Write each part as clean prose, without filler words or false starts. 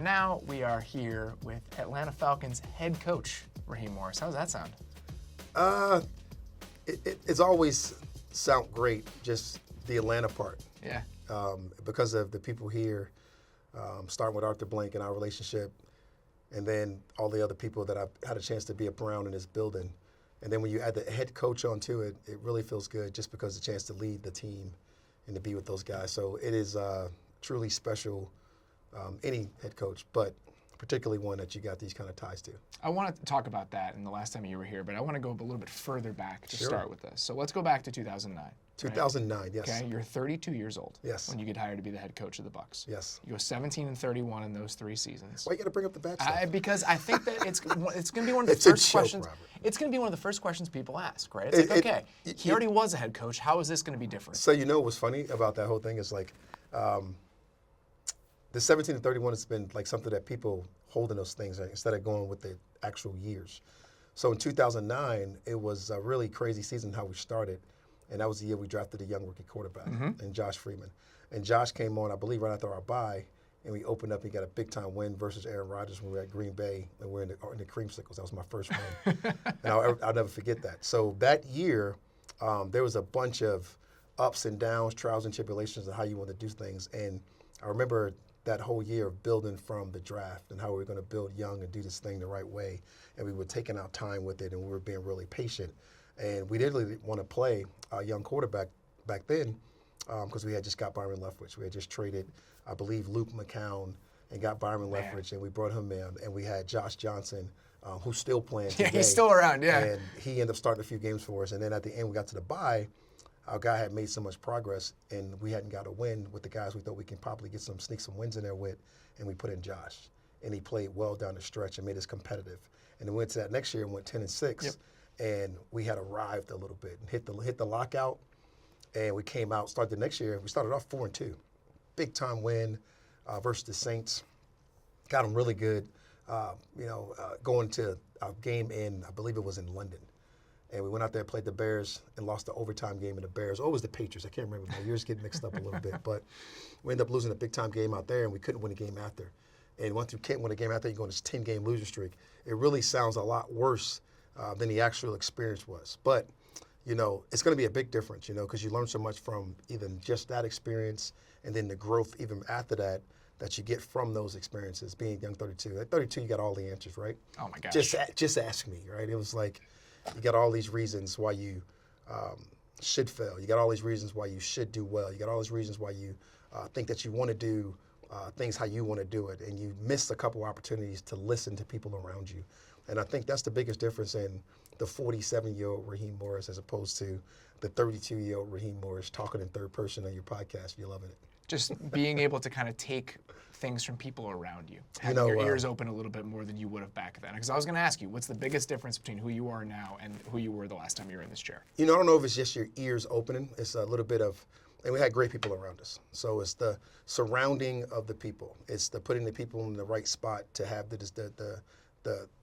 now we are here with Atlanta Falcons head coach, Raheem Morris. How does that sound? It's always sound great, just the Atlanta part. Yeah. Because of the people here, starting with Arthur Blank and our relationship, and then all the other people that I've had a chance to be around in this building. And then when you add the head coach onto it, it really feels good just because the chance to lead the team and to be with those guys. So it is truly special, any head coach, but particularly one that you got these kind of ties to. I want to talk about that in the last time you were here, but I want to go a little bit further back to Sure. start with this. So let's go back to 2009. 2009, right? yes. Okay, you're 32 years old. Yes. When you get hired to be the head coach of the Bucs. Yes. You go 17-31 in those 3 seasons. Why you got to bring up the bad stuff? Because I think that it's going to be one of the It's a first joke, questions. Robert. It's going to be one of the first questions people ask, right? It's like, okay, he already was a head coach. How is this going to be different? So you know what's funny about that whole thing is like, the 17-31 has been like something that people hold in those things instead of going with the actual years. So in 2009, it was a really crazy season how we started. And that was the year we drafted a young rookie quarterback, and Josh Freeman. And Josh came on, I believe, right after our bye, and we opened up and got a big-time win versus Aaron Rodgers when we were at Green Bay, and we're in the Creamsicles. That was my first win. And I'll never forget that. So that year, there was a bunch of ups and downs, trials and tribulations of how you want to do things. And I remember that whole year of building from the draft and how we were going to build young and do this thing the right way. And we were taking our time with it, and we were being really patient. And we didn't really want to play a young quarterback back then because we had just got Byron Leftwich. We had just traded, I believe, Luke McCown and got Byron Leftwich, and we brought him in. And we had Josh Johnson, who's still playing today. Yeah, he's still around, yeah. And he ended up starting a few games for us. And then at the end, we got to the bye. Our guy had made so much progress, and we hadn't got a win with the guys we thought we can probably sneak some wins in there with, and we put in Josh. And he played well down the stretch and made us competitive. And then we went to that next year and went 10-6. Yep. And we had arrived a little bit and hit the lockout, and we came out. Started the next year. We started off 4-2, big time win versus the Saints. Got them really good. Going to a game in, I believe it was in London, and we went out there, played the Bears, and lost the overtime game in the Bears. Oh, it was the Patriots. I can't remember. My years get mixed up a little bit, but we ended up losing a big time game out there, and we couldn't win a game after. And once you can't win a game after, you go on this 10-game loser streak. It really sounds a lot worse than the actual experience was. But, it's going to be a big difference, because you learn so much from even just that experience and then the growth even after that you get from those experiences, being young 32. At 32, you got all the answers, right? Oh, my gosh. Just ask me, right? It was like you got all these reasons why you should fail. You got all these reasons why you should do well. You got all these reasons why you think that you want to do things how you want to do it, and you missed a couple opportunities to listen to people around you. And I think that's the biggest difference in the 47-year-old Raheem Morris as opposed to the 32-year-old Raheem Morris talking in third person on your podcast. You're loving it. Just being able to kind of take things from people around you, having your ears open a little bit more than you would have back then. Because I was going to ask you, what's the biggest difference between who you are now and who you were the last time you were in this chair? I don't know if it's just your ears opening. It's a little bit of, and we had great people around us. So it's the surrounding of the people. It's the putting the people in the right spot to have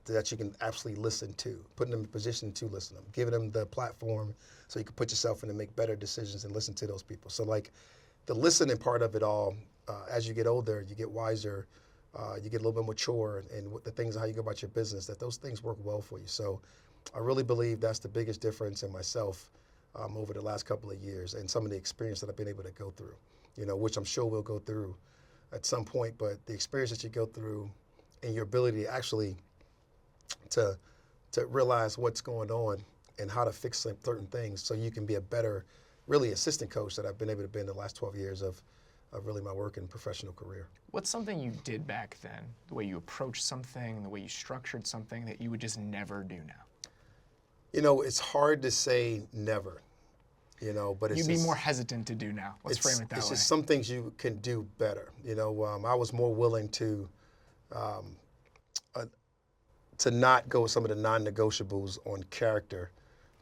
that you can absolutely listen to, putting them in a position to listen to them, giving them the platform so you can put yourself in and make better decisions and listen to those people. So like the listening part of it all, as you get older, you get wiser, you get a little bit mature, and the things how you go about your business, that those things work well for you. So I really believe that's the biggest difference in myself over the last couple of years and some of the experience that I've been able to go through, which I'm sure we'll go through at some point, but the experience that you go through and your ability to actually to realize what's going on and how to fix certain things so you can be a better, really assistant coach that I've been able to be in the last 12 years of really my work and professional career. What's something you did back then, the way you approached something, the way you structured something that you would just never do now? It's hard to say never, but it's You'd be more hesitant to do now. Let's frame it that way. It's just some things you can do better. I was more willing to not go with some of the non-negotiables on character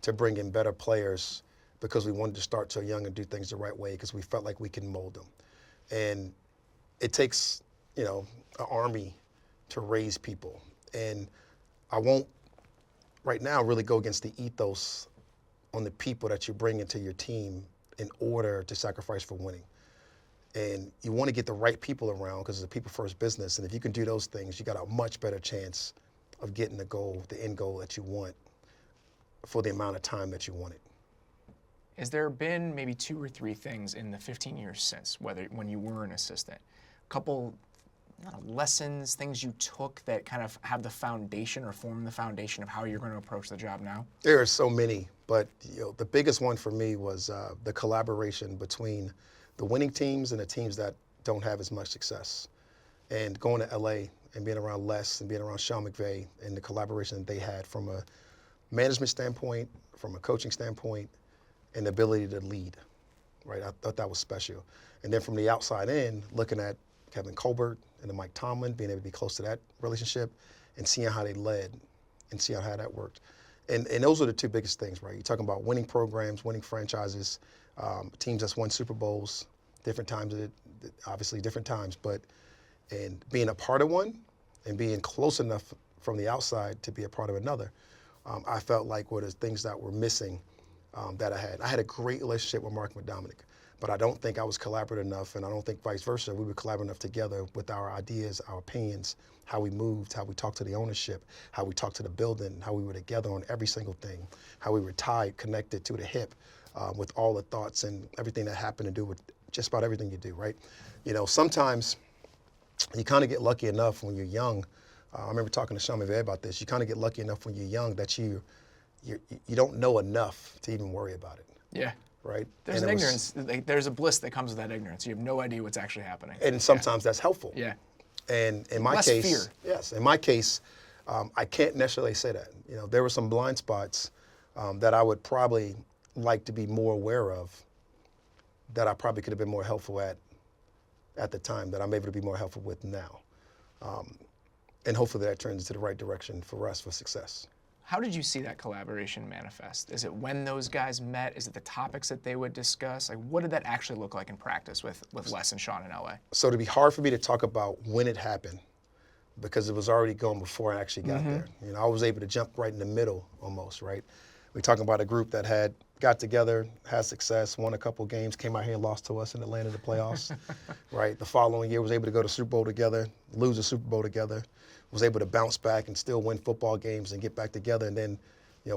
to bring in better players because we wanted to start so young and do things the right way because we felt like we can mold them. And it takes, an army to raise people. And I won't right now really go against the ethos on the people that you bring into your team in order to sacrifice for winning. And you want to get the right people around because it's a people-first business. And if you can do those things, you got a much better chance of getting the end goal that you want for the amount of time that you want it. Has there been maybe 2 or 3 things in the 15 years since, when you were an assistant, a couple lessons, things you took that kind of have the foundation or form the foundation of how you're going to approach the job now? There are so many, but the biggest one for me was the collaboration between the winning teams and the teams that don't have as much success. And going to LA and being around Les and being around Sean McVay and the collaboration that they had from a management standpoint, from a coaching standpoint, and the ability to lead, right? I thought that was special. And then from the outside in, looking at Kevin Colbert and then Mike Tomlin, being able to be close to that relationship and seeing how they led and seeing how that worked. And those are the 2 biggest things, right? You're talking about winning programs, winning franchises, teams that's won Super Bowls, different times, obviously different times, and being a part of one and being close enough from the outside to be a part of another, I felt like were the things that were missing that I had. I had a great relationship with Mark McDominick, but I don't think I was collaborative enough, and I don't think vice versa. We were collaborative enough together with our ideas, our opinions, how we moved, how we talked to the ownership, how we talked to the building, how we were together on every single thing, how we were tied, connected to the hip with all the thoughts and everything that happened to do with just about everything you do, right? Sometimes you kind of get lucky enough when you're young. I remember talking to Sean McVay about this. You kind of get lucky enough when you're young that you don't know enough to even worry about it. Yeah. Right? There's an ignorance. There's a bliss that comes with that ignorance. You have no idea what's actually happening. And sometimes that's helpful. Yeah. And in my Less case, fear. yes, in my case, I can't necessarily say that. There were some blind spots that I would probably like to be more aware of that I probably could have been more helpful at the time that I'm able to be more helpful with now. And hopefully that turns into the right direction for us for success. How did you see that collaboration manifest? Is it when those guys met? Is it the topics that they would discuss? Like, what did that actually look like in practice with Les and Sean in LA? So it'd be hard for me to talk about when it happened because it was already going before I actually got there. I was able to jump right in the middle almost, right? We're talking about a group that had got together, had success, won a couple games, came out here and lost to us in Atlanta in the playoffs, right? The following year was able to go to Super Bowl together, lose a Super Bowl together, was able to bounce back and still win football games and get back together. And then,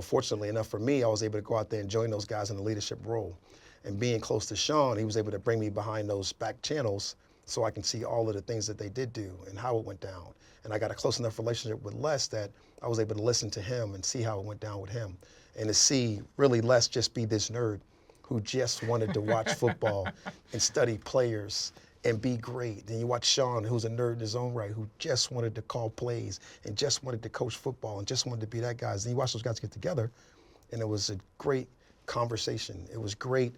fortunately enough for me, I was able to go out there and join those guys in the leadership role. And being close to Sean, he was able to bring me behind those back channels so I can see all of the things that they did do and how it went down. And I got a close enough relationship with Les that I was able to listen to him and see how it went down with him. And to see really Les just be this nerd who just wanted to watch football and study players and be great. Then you watch Sean, who's a nerd in his own right, who just wanted to call plays and just wanted to coach football and just wanted to be that guy. Then you watch those guys get together, and it was a great conversation. It was great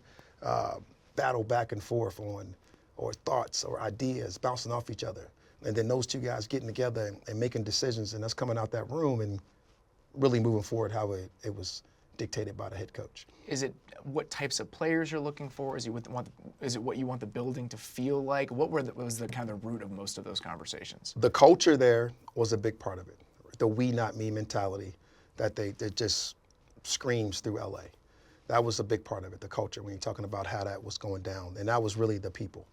battle back and forth or thoughts or ideas bouncing off each other. And then those 2 guys getting together and making decisions and us coming out that room and really moving forward how it was dictated by the head coach. Is it what types of players you're looking for? Is it what you want the building to feel like? What was the kind of the root of most of those conversations? The culture there was a big part of it. The we not me mentality that just screams through LA. That was a big part of it, the culture, when you're talking about how that was going down. And that was really the people.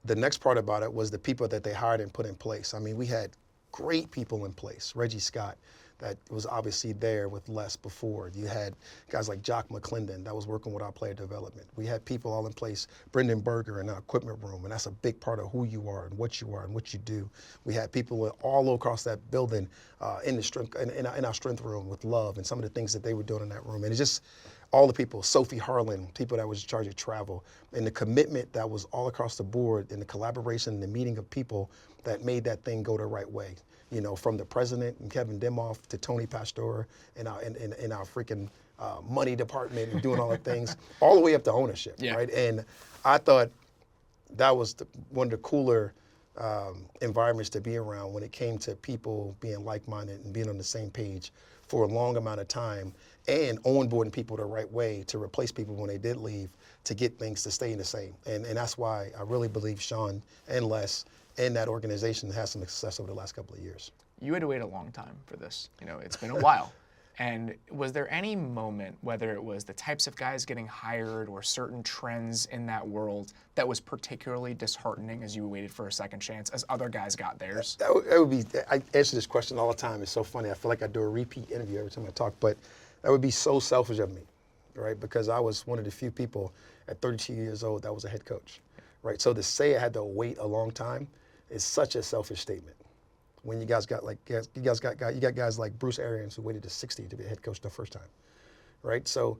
The next part about it was the people that they hired and put in place. I mean, we had great people in place. Reggie Scott, that was obviously there with Les before. You had guys like Jock McClendon that was working with our player development. We had people all in place, Brendan Berger in our equipment room, and that's a big part of who you are and what you do. We had people all across that building in our strength room with Love and some of the things that they were doing in that room. And it's just all the people, Sophie Harlan, people that was in charge of travel, and the commitment that was all across the board and the collaboration and the meeting of people that made that thing go the right way. From the president and Kevin Demoff to Tony Pastor and our freaking money department and doing all the things, all the way up to ownership, right? And I thought that was one of the cooler environments to be around when it came to people being like-minded and being on the same page for a long amount of time and onboarding people the right way to replace people when they did leave to get things to stay the same. And that's why I really believe Sean and Les and that organization has some success over the last couple of years. You had to wait a long time for this. It's been a while. And was there any moment, whether it was the types of guys getting hired or certain trends in that world, that was particularly disheartening as you waited for a second chance as other guys got theirs? That would be, I answer this question all the time. It's so funny. I feel like I do a repeat interview every time I talk, but that would be so selfish of me, right? Because I was one of the few people at 32 years old that was a head coach, right? So to say I had to wait a long time is such a selfish statement. When you guys got guys like Bruce Arians who waited to 60 to be a head coach the first time, right? So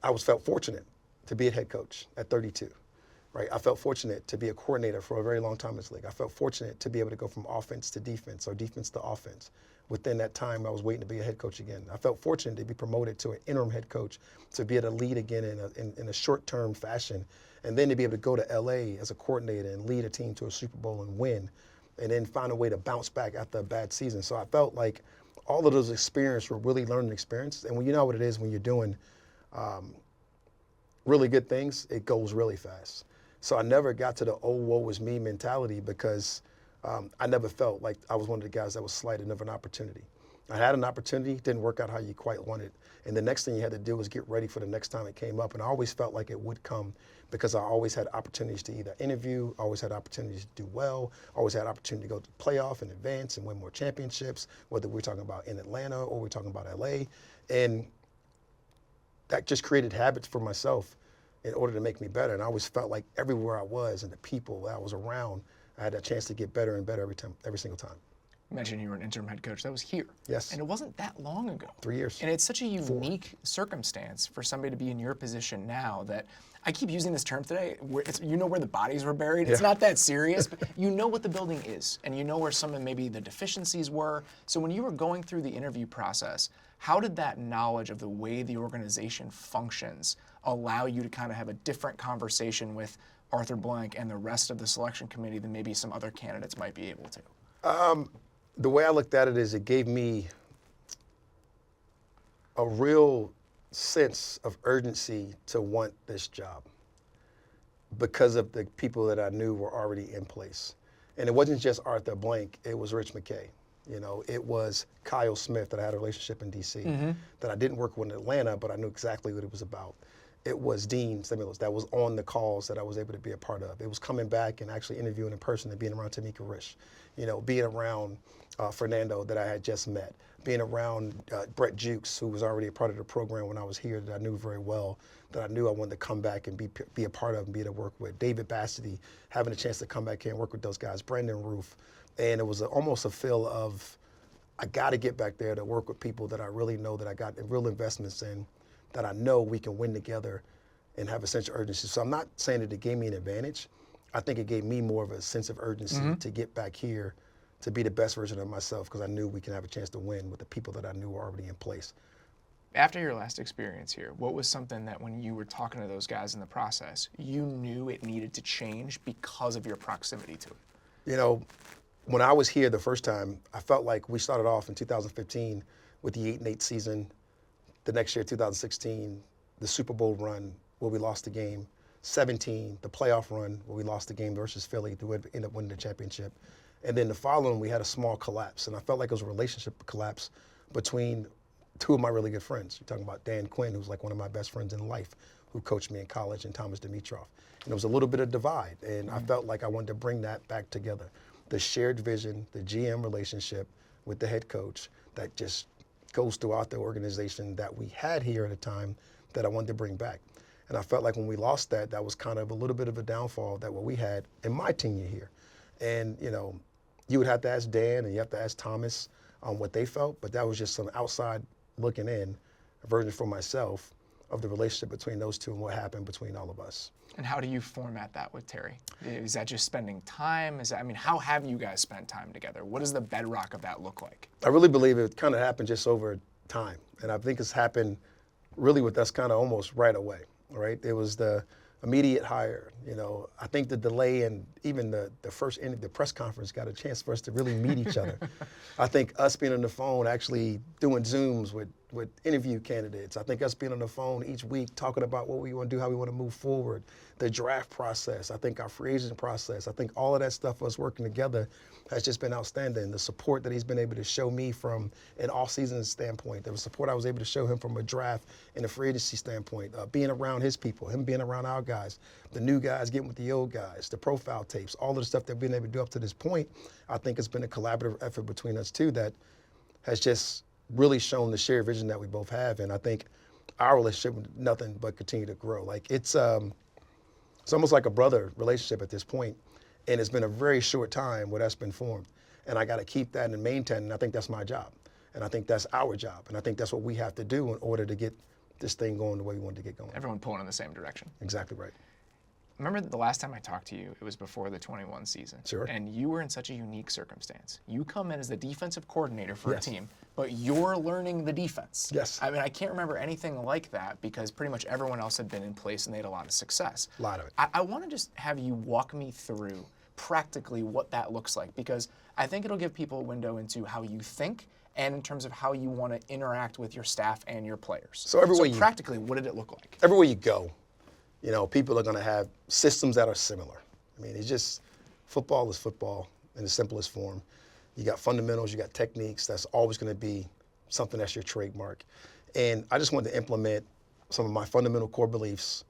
I felt fortunate to be a head coach at 32, right? I felt fortunate to be a coordinator for a very long time in this league. I felt fortunate to be able to go from offense to defense or defense to offense. Within that time, I was waiting to be a head coach again. I felt fortunate to be promoted to an interim head coach, to be able to lead again in a short-term fashion, and then to be able to go to LA as a coordinator and lead a team to a Super Bowl and win, and then find a way to bounce back after a bad season. So I felt like all of those experiences were really learning experiences. And when you know what it is when you're doing really good things, it goes really fast. So I never got to the, oh, woe is me mentality because I never felt like I was one of the guys that was slighted of an opportunity. I had an opportunity, didn't work out how you quite wanted. And the next thing you had to do was get ready for the next time it came up. And I always felt like it would come because I always had opportunities to either interview, always had opportunities to do well, always had opportunity to go to the playoff and advance and win more championships, whether we're talking about in Atlanta or we're talking about LA. And that just created habits for myself in order to make me better. And I always felt like everywhere I was and the people that I was around, I had a chance to get better and better every single time. You mentioned you were an interim head coach. That was here. Yes. And it wasn't that long ago. 3 years. And it's such a unique circumstance for somebody to be in your position now that I keep using this term today. You know where the bodies were buried. It's not that serious, but you know what the building is, and you know where some of maybe the deficiencies were. So when you were going through the interview process, how did that knowledge of the way the organization functions allow you to kind of have a different conversation with Arthur Blank and the rest of the selection committee than maybe some other candidates might be able to? The way I looked at it is it gave me a real sense of urgency to want this job because of the people that I knew were already in place. And it wasn't just Arthur Blank, it was Rich McKay. You know, it was Kyle Smith that I had a relationship in DC that I didn't work with in Atlanta, but I knew exactly what it was about. It was Dean Stimulus that was on the calls that I was able to be a part of. It was coming back and actually interviewing in person and being around Tamika Risch, you know, being around Fernando that I had just met, being around Brett Jukes, who was already a part of the program when I was here that I knew very well, that I knew I wanted to come back and be a part of and be able to work with. David Bassity, having a chance to come back here and work with those guys, Brandon Roof. And it was almost a feel of, I got to get back there to work with people that I really know that I got real investments in, that I know we can win together and have a sense of urgency. So I'm not saying that it gave me an advantage. I think it gave me more of a sense of urgency to get back here to be the best version of myself because I knew we can have a chance to win with the people that I knew were already in place. After your last experience here, what was something that when you were talking to those guys in the process, you knew it needed to change because of your proximity to it? You know, when I was here the first time, I felt like we started off in 2015 with the 8-8 season. The next year, 2016, the Super Bowl run where we lost the game. 17, the playoff run where we lost the game versus Philly to end up winning the championship. And then the following, we had a small collapse. And I felt like it was a relationship collapse between two of my really good friends. You're talking about Dan Quinn, who's like one of my best friends in life, who coached me in college, and Thomas Dimitrov. And there was a little bit of divide. And I felt like I wanted to bring that back together. The shared vision, the GM relationship with the head coach that just goes throughout the organization that we had here at a time that I wanted to bring back. And I felt like when we lost that, that was kind of a little bit of a downfall that what we had in my tenure here. And, you know, you would have to ask Dan and you have to ask Thomas on what they felt, but that was just some outside looking in, a version for myself of the relationship between those two and what happened between all of us. And how do you format that with Terry? Is that just spending time? How have you guys spent time together? What does the bedrock of that look like? I really believe it kind of happened just over time. And I think it's happened really with us kind of almost right away, right? It was the immediate hire. You know, I think the delay in even the first the press conference got a chance for us to really meet each other. I think us being on the phone, actually doing Zooms with interview candidates. I think us being on the phone each week talking about what we want to do, how we want to move forward, the draft process. I think our free agent process. I think all of that stuff, us working together, has just been outstanding. The support that he's been able to show me from an off-season standpoint, the support I was able to show him from a draft and a free agency standpoint, being around his people, him being around our guys, the new guys getting with the old guys, the profile tapes, all of the stuff that we've been able to do up to this point, I think it's been a collaborative effort between us two that has just really shown the shared vision that we both have. And I think our relationship would nothing but continue to grow. Like it's almost like a brother relationship at this point. And it's been a very short time where that's been formed. And I got to keep that and maintain, and I think that's my job. And I think that's our job. And I think that's what we have to do in order to get this thing going the way we want to get going. Everyone pulling in the same direction. Exactly right. Remember the last time I talked to you, it was before the 21 season. Sure. And you were in such a unique circumstance. You come in as the defensive coordinator for Yes. a team, but you're learning the defense. Yes. I mean, I can't remember anything like that because pretty much everyone else had been in place and they had a lot of success. A lot of it. I want to just have you walk me through practically what that looks like, because I think it'll give people a window into how you think and in terms of how you want to interact with your staff and your players. So practically, what did it look like? Everywhere you go, you know, people are going to have systems that are similar. I mean, it's just football is football in the simplest form. You got fundamentals, you got techniques. That's always going to be something that's your trademark. And I just wanted to implement some of my fundamental core beliefs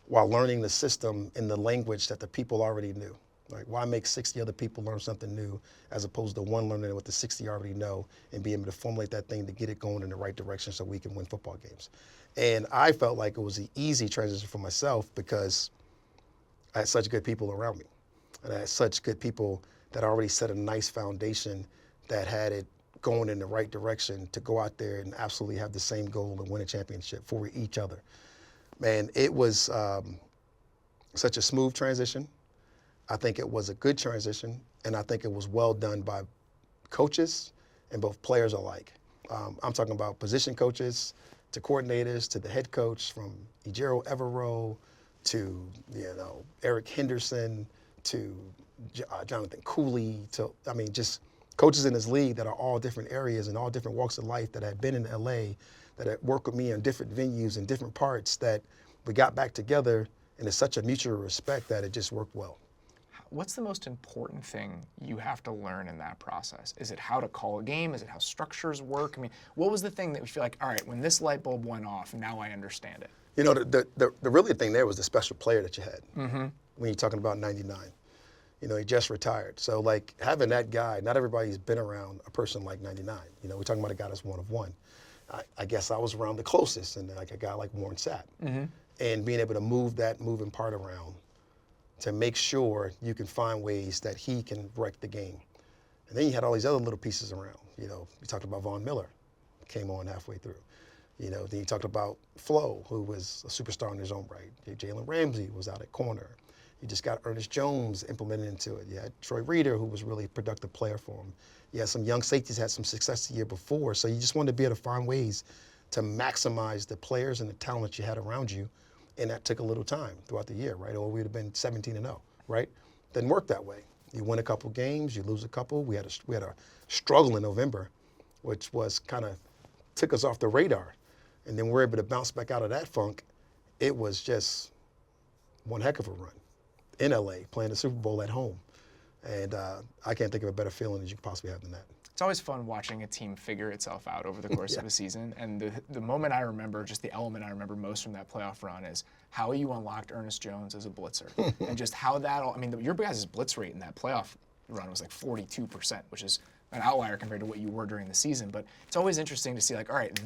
while learning the system in the language that the people already knew. Like, why make 60 other people learn something new as opposed to one learning what the 60 already know and be able to formulate that thing to get it going in the right direction so we can win football games. And I felt like it was an easy transition for myself because I had such good people around me. And I had such good people that already set a nice foundation that had it going in the right direction to go out there and absolutely have the same goal and win a championship for each other. Man, it was such a smooth transition. I think it was a good transition, and I think it was well done by coaches and both players alike. I'm talking about position coaches to coordinators to the head coach, from Ejiro Evero to Eric Henderson to Jonathan Cooley to, I mean, just coaches in this league that are all different areas and all different walks of life that had been in LA, that had worked with me in different venues and different parts, that we got back together, and it's such a mutual respect that it just worked well. What's the most important thing you have to learn in that process? Is it how to call a game? Is it how structures work? I mean, what was the thing that you feel like, all right, when this light bulb went off, now I understand it? You know, the really thing there was the special player that you had when you're talking about 99. You know, he just retired. So, like, having that guy, not everybody's been around a person like 99. You know, we're talking about a guy that's one of one. I guess I was around the closest, and like a guy like Warren Sapp. And being able to move that moving part around to make sure you can find ways that he can wreck the game. And then you had all these other little pieces around. You know, you talked about Von Miller, came on halfway through. You know, then you talked about Flo, who was a superstar in his own right. Jalen Ramsey was out at corner. You just got Ernest Jones implemented into it. You had Troy Reader, who was really a productive player for him. You had some young safeties had some success the year before. So you just wanted to be able to find ways to maximize the players and the talent you had around you. And that took a little time throughout the year, right? Or we'd have been 17-0, right? Didn't work that way. You win a couple games, you lose a couple. We had a struggle in November, which was kind of took us off the radar. And then we're able to bounce back out of that funk. It was just one heck of a run in LA, playing the Super Bowl at home. And I can't think of a better feeling as you could possibly have than that. It's always fun watching a team figure itself out over the course of a season. And the moment I remember, just the element I remember most from that playoff run is how you unlocked Ernest Jones as a blitzer. And just how that all, I mean, your guys' blitz rate in that playoff run was like 42%, which is an outlier compared to what you were during the season. But it's always interesting to see, like, all right,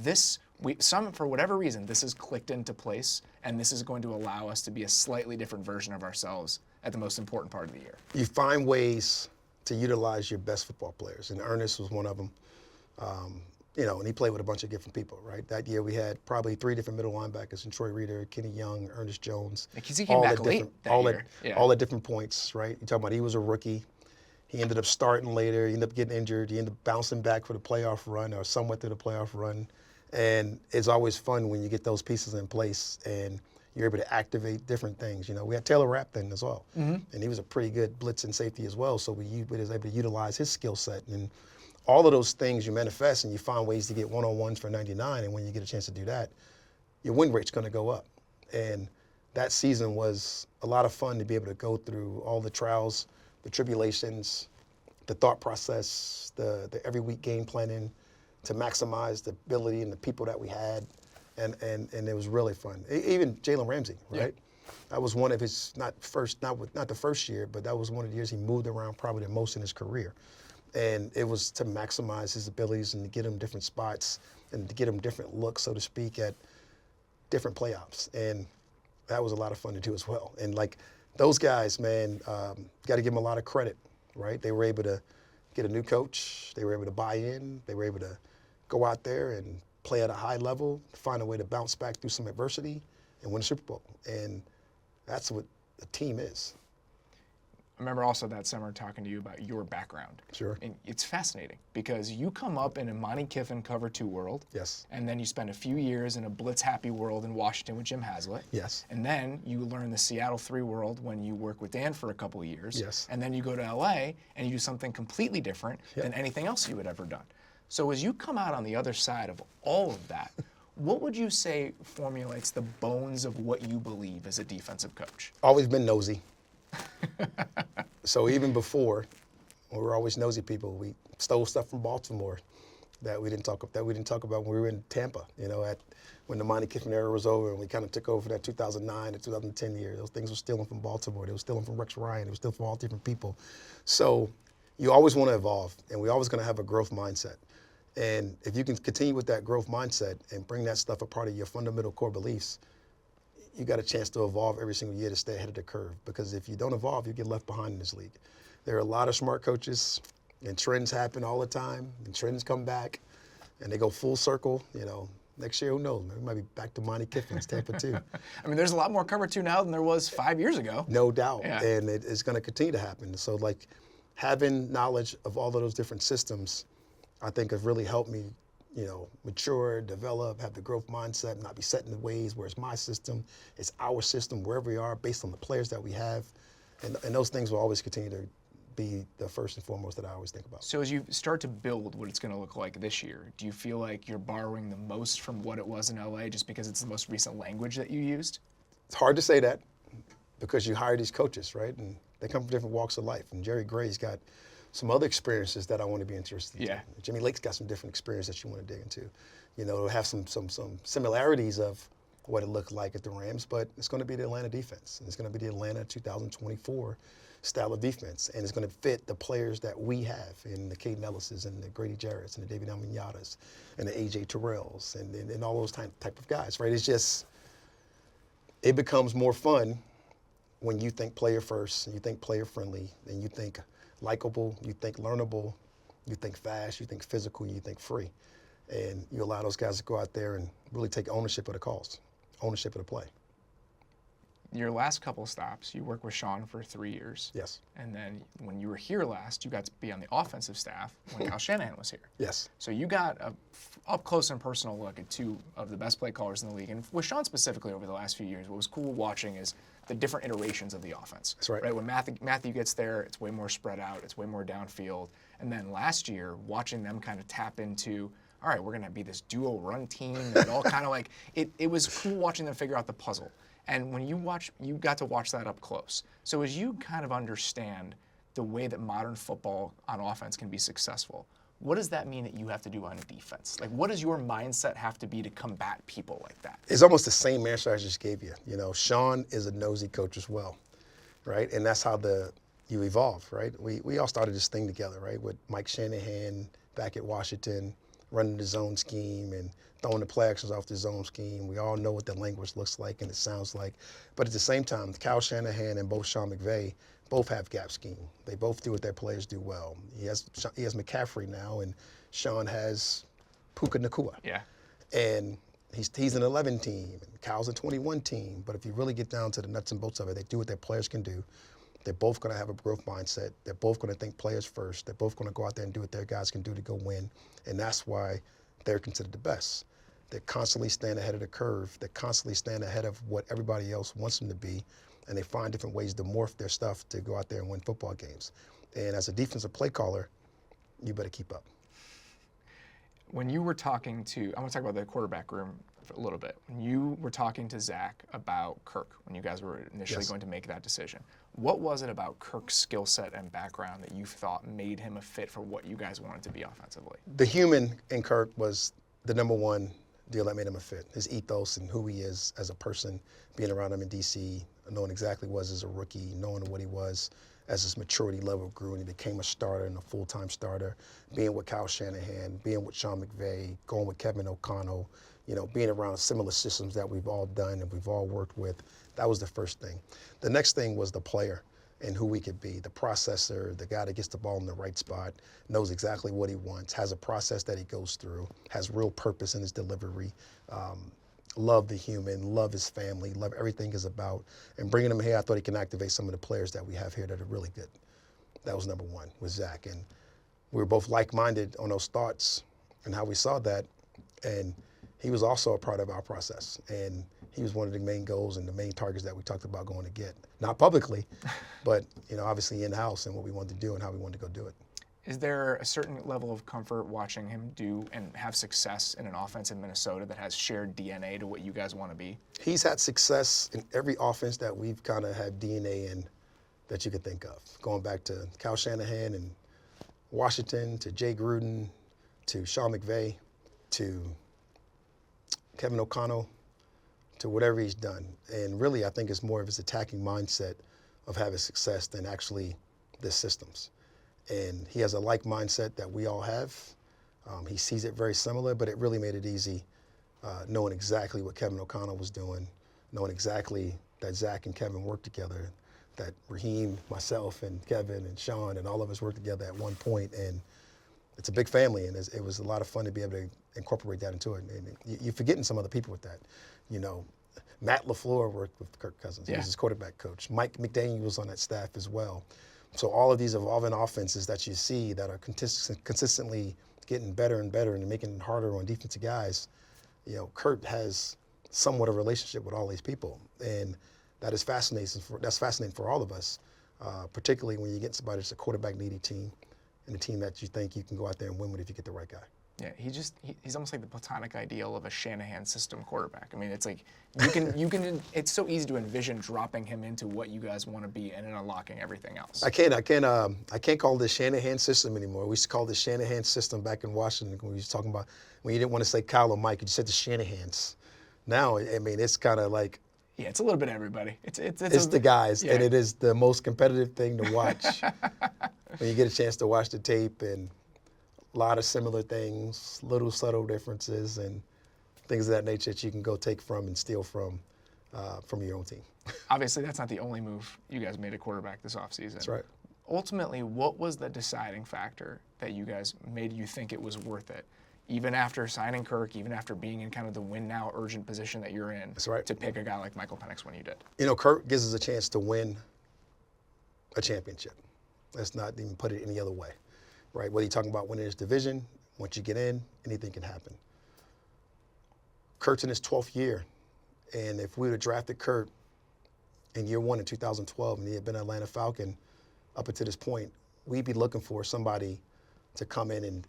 for whatever reason, this has clicked into place, and this is going to allow us to be a slightly different version of ourselves at the most important part of the year. You find ways to utilize your best football players, and Ernest was one of them. You know, and he played with a bunch of different people, right? That year we had probably 3 different middle linebackers in Troy Reader, Kenny Young, Ernest Jones. Because he came back late that year. All at different points, right? You're talking about he was a rookie. He ended up starting later. He ended up getting injured. He ended up bouncing back for the playoff run or somewhat through the playoff run. And it's always fun when you get those pieces in place and You're able to activate different things. We had Taylor Rapp then as well, and he was a pretty good blitz and safety as well. So we was able to utilize his skill set, and all of those things you manifest, and you find ways to get one-on-ones for 99. And when you get a chance to do that, your win rate's going to go up. And that season was a lot of fun to be able to go through all the trials, the tribulations, the thought process, the every week game planning to maximize the ability and the people that we had. And it was really fun. Even Jalen Ramsey, right? Yeah. That was one of his, not the first year, but that was one of the years he moved around probably the most in his career. And it was to maximize his abilities and to get him different spots and to get him different looks, so to speak, at different playoffs. And that was a lot of fun to do as well. And like those guys, man, got to give them a lot of credit, right? They were able to get a new coach. They were able to buy in. They were able to go out there and play at a high level, find a way to bounce back through some adversity, and win a Super Bowl. And that's what a team is. I remember also that summer talking to you about your background. Sure. And it's fascinating because you come up in a Monty Kiffin cover 2 world. Yes. And then you spend a few years in a blitz happy world in Washington with Jim Haslett. Yes. And then you learn the Seattle 3 world when you work with Dan for a couple of years. Yes. And then you go to LA and you do something completely different than anything else you had ever done. So as you come out on the other side of all of that, what would you say formulates the bones of what you believe as a defensive coach? Always been nosy. So even before, we were always nosy people. We stole stuff from Baltimore that we didn't talk about when we were in Tampa. When the Monty Kiffin era was over and we kind of took over that 2009 to 2010 year. Those things were stealing from Baltimore. They were stealing from Rex Ryan. They were stealing from all different people. So you always want to evolve, and we're always going to have a growth mindset. And if you can continue with that growth mindset and bring that stuff a part of your fundamental core beliefs, you got a chance to evolve every single year to stay ahead of the curve. Because if you don't evolve, you get left behind in this league. There are a lot of smart coaches, and trends happen all the time, and trends come back, and they go full circle. Next year, who knows? We might be back to Monty Kiffin's Tampa 2. I mean, there's a lot more cover 2 now than there was 5 years ago. No doubt, yeah. And it's going to continue to happen. So, like, having knowledge of all of those different systems, I think have really helped me, mature, develop, have the growth mindset, not be set in the ways where it's my system, it's our system, wherever we are, based on the players that we have. And those things will always continue to be the first and foremost that I always think about. So as you start to build what it's going to look like this year, do you feel like you're borrowing the most from what it was in LA just because it's the most recent language that you used? It's hard to say that because you hire these coaches, right? And they come from different walks of life. And Jerry Gray's got some other experiences that I want to be interested in. Jimmy Lake's got some different experience that you want to dig into. It'll have some similarities of what it looked like at the Rams, but it's going to be the Atlanta defense. And it's going to be the Atlanta 2024 style of defense. And it's going to fit the players that we have in the Caden Ellises and the Grady Jarretts and the David Almignadas and the A.J. Terrells and all those type of guys, right? It's just, it becomes more fun when you think player first and you think player friendly and you think likable, you think learnable, you think fast, you think physical, you think free. And you allow those guys to go out there and really take ownership of the calls, ownership of the play. Your last couple stops, you worked with Sean for 3 years. Yes. And then when you were here last, you got to be on the offensive staff when Kyle Shanahan was here. Yes. So you got a up close and personal look at 2 of the best play callers in the league. And with Sean specifically over the last few years, what was cool watching is the different iterations of the offense. That's right. When Matthew gets there, it's way more spread out, it's way more downfield. And then last year, watching them kind of tap into, all right, we're going to be this duo run team. And all kind of like, it was cool watching them figure out the puzzle. And when you got to watch that up close. So as you kind of understand the way that modern football on offense can be successful, what does that mean that you have to do on defense? Like, what does your mindset have to be to combat people like that? It's almost the same answer I just gave you. Sean is a nosy coach as well, right? And that's how you evolve, right? We all started this thing together, right? With Mike Shanahan back at Washington, running the zone scheme and throwing the play actions off the zone scheme. We all know what that language looks like and it sounds like. But at the same time, Kyle Shanahan and both Sean McVay both have gap scheme. They both do what their players do well. He has McCaffrey now, and Sean has Puka Nacua. Yeah. And he's an 11 team, and Kyle's a 21 team. But if you really get down to the nuts and bolts of it, they do what their players can do. They're both going to have a growth mindset. They're both going to think players first. They're both going to go out there and do what their guys can do to go win. And that's why they're considered the best. that constantly stand ahead of the curve, that constantly stand ahead of what everybody else wants them to be, and they find different ways to morph their stuff to go out there and win football games. And as a defensive play caller, you better keep up. When you were talking to, I want to talk about the quarterback room for a little bit. When you were talking to Zach about Kirk, when you guys were initially Yes. going to make that decision, what was it about Kirk's skill set and background that you thought made him a fit for what you guys wanted to be offensively? The human in Kirk was the number one deal that made him a fit. His ethos and who he is as a person, being around him in D.C., knowing exactly what he was as a rookie, knowing what he was as his maturity level grew and he became a starter and a full-time starter, being with Kyle Shanahan, being with Sean McVay, going with Kevin O'Connell, being around similar systems that we've all done and we've all worked with. That was the first thing. The next thing was the player and who we could be, the processor, the guy that gets the ball in the right spot, knows exactly what he wants, has a process that he goes through, has real purpose in his delivery, love the human, love his family, love everything is about. And bringing him here, I thought he can activate some of the players that we have here that are really good. That was number one with Zach. And we were both like-minded on those thoughts and how we saw that. And he was also a part of our process. And he was one of the main goals and the main targets that we talked about going to get. Not publicly, but obviously in-house and what we wanted to do and how we wanted to go do it. Is there a certain level of comfort watching him do and have success in an offense in Minnesota that has shared DNA to what you guys want to be? He's had success in every offense that we've kind of had DNA in that you could think of. Going back to Kyle Shanahan and Washington, to Jay Gruden, to Sean McVay, to Kevin O'Connell, to whatever he's done. And really, I think it's more of his attacking mindset of having success than actually the systems. And he has a like mindset that we all have. He sees it very similar, but it really made it easy knowing exactly what Kevin O'Connell was doing, knowing exactly that Zach and Kevin worked together, that Raheem, myself, and Kevin, and Sean, and all of us worked together at one point. And it's a big family, and it was a lot of fun to be able to incorporate that into it. And you're forgetting some other people with that. Matt LaFleur worked with Kirk Cousins. He was his quarterback coach. Mike McDaniel was on that staff as well. So all of these evolving offenses that you see that are consistently getting better and better and making it harder on defensive guys, Kurt has somewhat of a relationship with all these people. And that is fascinating for all of us, particularly when you get somebody that's a quarterback-needy team and a team that you think you can go out there and win with if you get the right guy. Yeah, he's almost like the platonic ideal of a Shanahan system quarterback. I mean, it's like you can it's so easy to envision dropping him into what you guys want to be and then unlocking everything else. I can't call this Shanahan system anymore. We used to call this Shanahan system back in Washington when we was talking about when you didn't want to say Kyle or Mike, you just said the Shanahans. Now, I mean, it's kind of like it's a little bit of everybody. It's the guys, yeah. and it is the most competitive thing to watch when you get a chance to watch the tape and. A lot of similar things, little subtle differences, and things of that nature that you can go take from and steal from your own team. Obviously, that's not the only move you guys made at quarterback this offseason. That's right. Ultimately, what was the deciding factor that you guys made you think it was worth it, even after signing Kirk, even after being in kind of the win-now urgent position that you're in, That's right. to pick a guy like Michael Penix when you did? Kirk gives us a chance to win a championship. Let's not even put it any other way. Right, whether you're talking about winning his division, once you get in, anything can happen. Kurt's in his 12th year, and if we would have drafted Kurt in year one in 2012 and he had been an Atlanta Falcon up until this point, we'd be looking for somebody to come in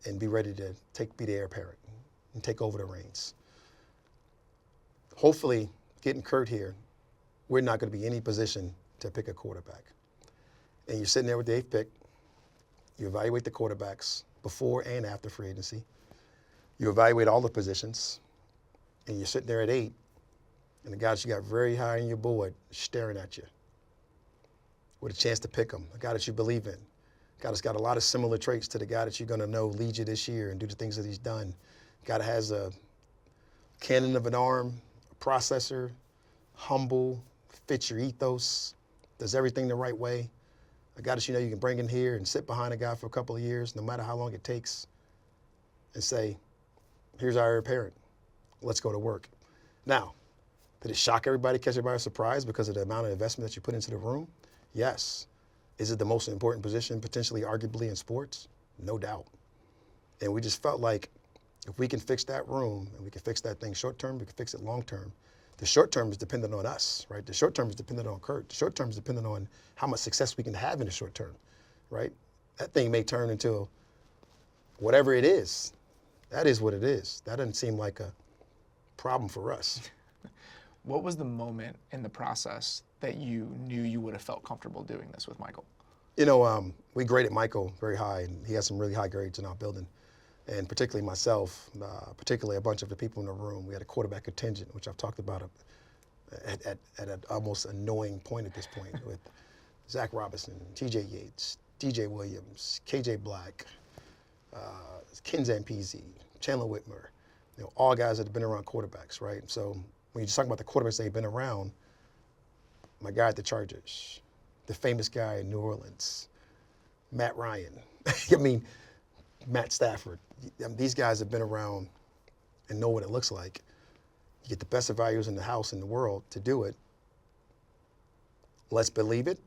and be ready to be the heir apparent and take over the reins. Hopefully, getting Kurt here, we're not going to be in any position to pick a quarterback. And you're sitting there with the 8th pick. You evaluate the quarterbacks before and after free agency. You evaluate all the positions, and you're sitting there at 8, and the guys you got very high on your board staring at you with a chance to pick them, a guy that you believe in, a guy that's got a lot of similar traits to the guy that you're going to know lead you this year and do the things that he's done, a guy that has a cannon of an arm, a processor, humble, fits your ethos, does everything the right way. A guy that you can bring in here and sit behind a guy for a couple of years, no matter how long it takes, and say, here's our heir apparent. Let's go to work. Now, did it shock everybody, catch everybody by surprise because of the amount of investment that you put into the room? Yes. Is it the most important position, potentially, arguably, in sports? No doubt. And we just felt like If we can fix that room and we can fix that thing short term, we can fix it long term. The short term is dependent on us, right? The short term is dependent on Kirk. The short term is dependent on how much success we can have in the short term, right? That thing may turn into whatever it is. That is what it is. That doesn't seem like a problem for us. What was the moment in the process that you knew you would have felt comfortable doing this with Michael? You know, we graded Michael very high, and he has some really high grades in our building. And particularly myself, particularly a bunch of the people in the room. We had a quarterback contingent, which I've talked about at an almost annoying point at this point, with Zach Robinson, T.J. Yates, D.J. Williams, K.J. Black, Ken Zampese, Chandler Whitmer, you know, all guys that have been around quarterbacks, right? So when you just talk about the quarterbacks they've been around, my guy at the Chargers, the famous guy in New Orleans, Matt Ryan, I mean, Matt Stafford. These guys have been around and know what it looks like. You get the best advisors in the house in the world to do it. Let's believe it.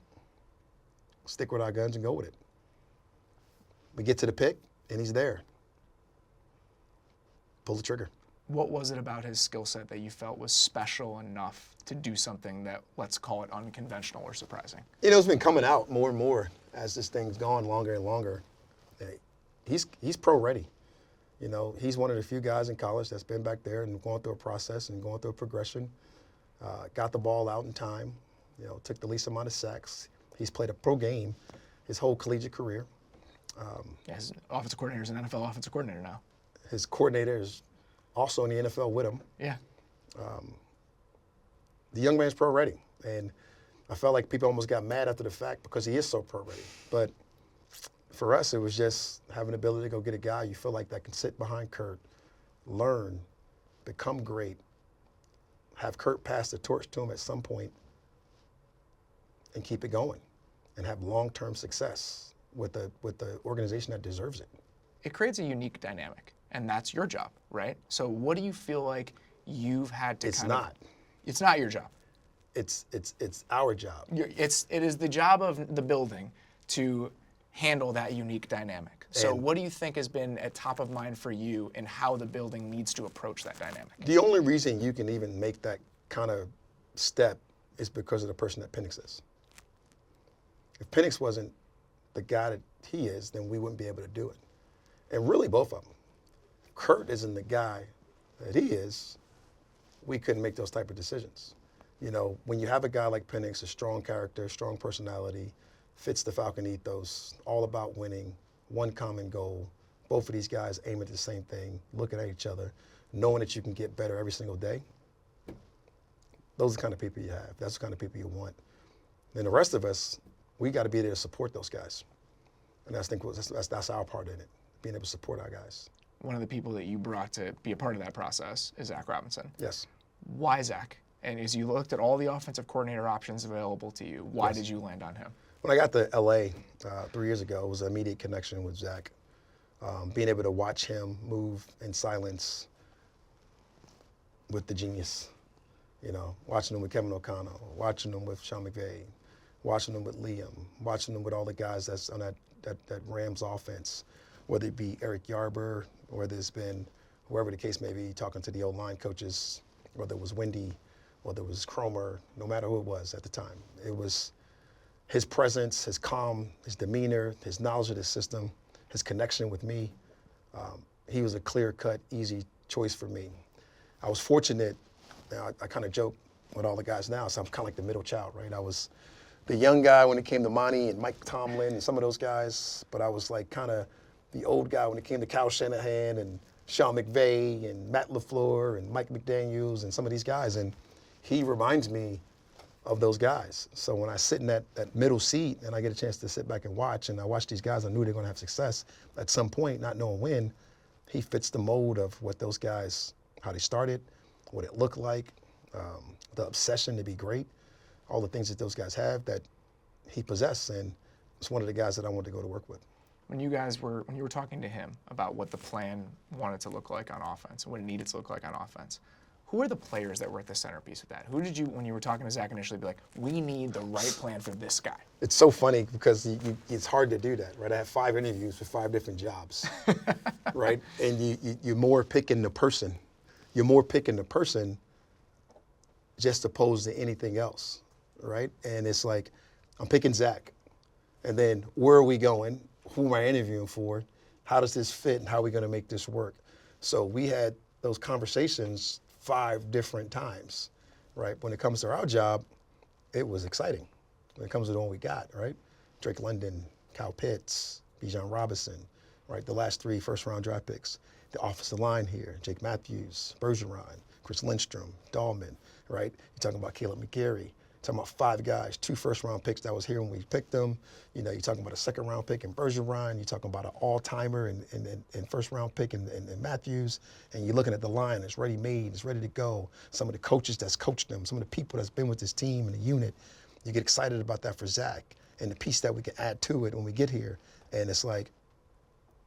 Stick with our guns and go with it. We get to the pick, and he's there. Pull the trigger. What was it about his skill set that you felt was special enough to do something that, let's call it, unconventional or surprising? You know, it's been coming out more and more as this thing's gone longer and longer. He's pro ready. You know, he's one of the few guys in college that's been back there and going through a process and going through a progression. Got the ball out in time. You know, took the least amount of sacks. He's played a pro game his whole collegiate career. Yeah, his offensive coordinator is an NFL offensive coordinator now. His coordinator is also in the NFL with him. Yeah. The young man's pro ready, and I felt like people almost got mad after the fact because he is so pro ready. But for us, it was just having the ability to go get a guy you feel like that can sit behind Kurt, learn, become great, have Kurt pass the torch to him at some point, and keep it going, and have long-term success with the organization that deserves it. It creates a unique dynamic, and that's your job, right? So what do you feel like you've had to It's not your job. It's our job. It is the job of the building to handle that unique dynamic. So what do you think has been at top of mind for you in how the building needs to approach that dynamic? The only reason you can even make that kind of step is because of the person that Penix is. If Penix wasn't the guy that he is, then we wouldn't be able to do it. And really, both of them. If Kurt isn't the guy that he is, we couldn't make those type of decisions. You know, when you have a guy like Penix, a strong character, strong personality, fits the Falcon ethos, all about winning, one common goal. Both of these guys aim at the same thing, looking at each other, knowing that you can get better every single day. Those are the kind of people you have. That's the kind of people you want. And the rest of us, we got to be there to support those guys. And I think that's our part in it, being able to support our guys. One of the people that you brought to be a part of that process is Zach Robinson. Yes. Why Zach? And as you looked at all the offensive coordinator options available to you, why did you land on him? When I got to LA 3 years ago, it was an immediate connection with Zach. Being able to watch him move in silence with the genius, you know, watching him with Kevin O'Connell, watching him with Sean McVay, watching him with Liam, watching him with all the guys that's on that Rams offense, whether it be Eric Yarber, whether it's been whoever the case may be, talking to the O-line coaches, whether it was Wendy, whether it was Cromer, no matter who it was at the time. It was his presence, his calm, his demeanor, his knowledge of the system, his connection with me. He was a clear-cut, easy choice for me. I was fortunate. I kind of joke with all the guys now, so I'm kind of like the middle child, right? I was the young guy when it came to Monty and Mike Tomlin and some of those guys, but I was like kind of the old guy when it came to Kyle Shanahan and Sean McVay and Matt LaFleur and Mike McDaniels and some of these guys. And he reminds me of those guys. So when I sit in that middle seat and I get a chance to sit back and watch, and I watch these guys, I knew they're going to have success at some point, not knowing when. He fits the mold of what those guys, how they started, what it looked like, the obsession to be great, all the things that those guys have that he possessed, and it's one of the guys that I wanted to go to work with. When you were talking to him about what the plan wanted to look like on offense, what it needed to look like on offense, Who are the players that were at the centerpiece of that? Who did you, when you were talking to Zach initially, be like, we need the right plan for this guy? It's so funny because it's hard to do that, right? I had 5 interviews for 5 different jobs, right? And you're more picking the person. You're more picking the person just opposed to anything else, right? And it's like, I'm picking Zach. And then where are we going? Who am I interviewing for? How does this fit and how are we going to make this work? So we had those conversations 5 different times, right? When it comes to our job, it was exciting. When it comes to the one we got, right? Drake London, Kyle Pitts, Bijan Robinson, right? The last 3 first-round draft picks. The offensive line here, Jake Matthews, Bergeron, Chris Lindstrom, Dahlman, right? You're talking about Caleb McGarry. Talking about 5 guys, 2 first-round picks that was here when we picked them. You know, you're talking about a second-round pick in Bergeron. You're talking about an all-timer and first-round pick in Matthews. And you're looking at the line. It's ready-made. It's ready to go. Some of the coaches that's coached them. Some of the people that's been with this team and the unit. You get excited about that for Zach and the piece that we can add to it when we get here. And it's like,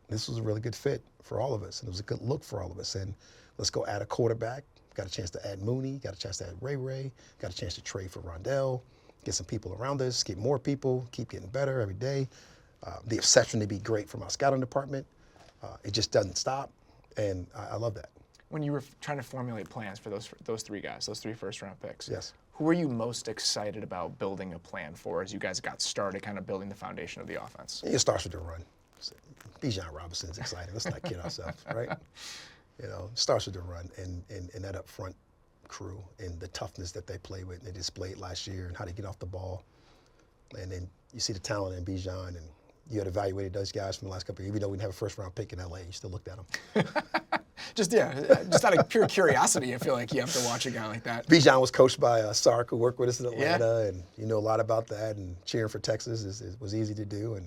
this was a really good fit for all of us. And it was a good look for all of us. And let's go add a quarterback. Got a chance to add Mooney, got a chance to add Ray, got a chance to trade for Rondell, get some people around us, get more people, keep getting better every day. The obsession to be great from our scouting department, it just doesn't stop, and I love that. When you were trying to formulate plans for those 3 guys, those 3 first-round picks, Yes. who were you most excited about building a plan for as you guys got started kind of building the foundation of the offense? It starts with the run. Bijan Robinson's exciting. Let's not kid ourselves, right? You know, it starts with the run and that up front crew and the toughness that they play with and they displayed last year and how they get off the ball. And then you see the talent in Bijan and you had evaluated those guys from the last couple of years. Even though we didn't have a first-round pick in LA, you still looked at them. just out of pure curiosity, I feel like you have to watch a guy like that. Bijan was coached by Sark, who worked with us in Atlanta, and you know a lot about that. And cheering for Texas was easy to do, and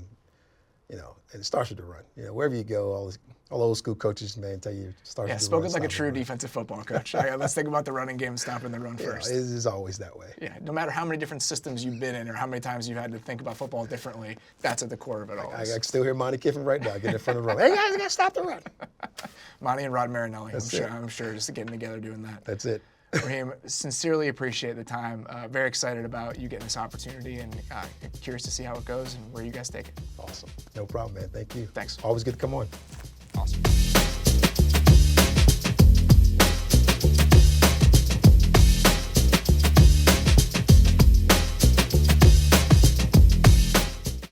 you know, and it starts with the run. You know, wherever you go, all old school coaches, man, tell you it starts with the run. Spoken like a true defensive football coach. Let's think about the running game, stopping the run first. It is always that way. Yeah, no matter how many different systems you've been in or how many times you've had to think about football differently, that's at the core of it all. I can still hear Monty Kiffin right now, getting in front of the run. Hey guys, I gotta stop the run. Monty and Rod Marinelli, I'm sure, just getting together doing that. That's it. Raheem, sincerely appreciate the time. Very excited about you getting this opportunity and curious to see how it goes and where you guys take it. Awesome. No problem, man. Thank you. Thanks. Always good to come on.